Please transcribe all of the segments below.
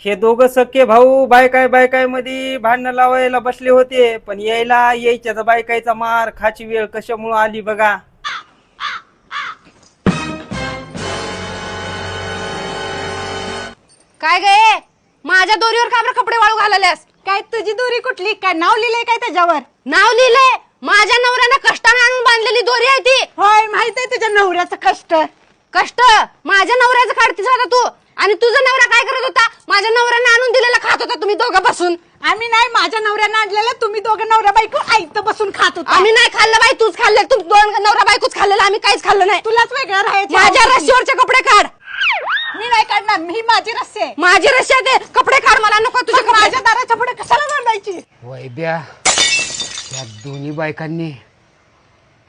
हे दोघं सख्खे भाऊ बायकाय मध्ये भांडणं लावायला बसले होते, पण यायच्या बायकायचा मार खाची वेळ कशामुळे आली बघा. काय गे माझ्या दोरीवर का बरं कपडे वाळू घालायलास? काय तुझी दोरी कुठली? काय नाव लिहिलंय काय त्याच्यावर? नाव लिहिलंय. माझ्या नवऱ्यानं कष्टाने आणून बांधलेली दोरी आहे ती. होय माहित आहे तुझ्या नवऱ्याचं कष्ट. कष्ट माझ्या नवऱ्याचं काढतीस होता तू. आणि तुझा नवरा काय करत होता? माझ्या नवऱ्यानं आणून दिलेला खात होता तुम्ही दोघं बसून. आम्ही नाही, माझ्या नवऱ्यानं आणलेलं तुम्ही दोघं नवरा बायको आईत बसून खात होता. आम्ही नाही खाल्लं बाई, तूच खाल्लं. तू दोन नवरा बायकोच खाल्लेलं, आम्ही काहीच खाल्लं नाही. तुलाच वेगळं राहायचं. माझ्या रस्सीवरचे कपडे काढ. मी नाही काढणार, मी माझी रस्सी आहे. माझी रस्सी आहे ते कपडे काढ. मला नको तुझे कपडे. माझ्या दाराच्या पुढे कशाला बांधायची? वैद्या, या दोन्ही बायकांनी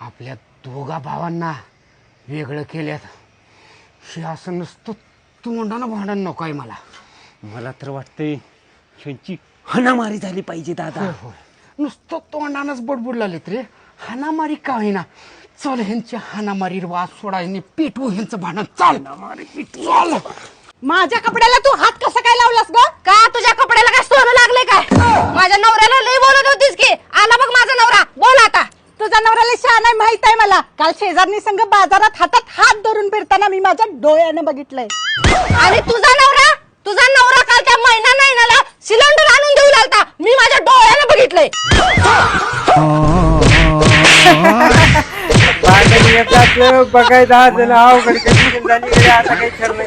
आपल्या दोघा भावांना वेगळं केल्यात. हे असं नसतं तोंडानं भांडण नको आहे मला. मला तर वाटतंय ह्यांची हणामारी झाली पाहिजे दादा. नुसतं तोंडानंच बडबड लागलेत रे. हाणामारी का होईना. चल ह्यांची हाणामारी वाद सोडायने पेटवू ह्यांचं भांडण. चाल चल. माझ्या कपड्याला तू हात कसं काय लावलास ग? का तुझ्या कपड्याला काय सोनं लागले काय? माझ्या नवऱ्याला लई बोलत होतीस की. आला बघ माझा नवरा. बोल आता. तुझा नवऱ्याला शहाणा आहे माहित आहे मला. काल शेजारनी संग बाजारात हातात हात धरून फिरताना मी माझ्या डोळ्यानं बघितलंय. आणि तुझा नवरा काल त्या महिन्याला सिलेंडर आणून देऊ लागला. मी माझ्या डोळ्यानं बघितलंय. भांडण येतात बघायचं अवघड कधी झाली आता काही ठरलं.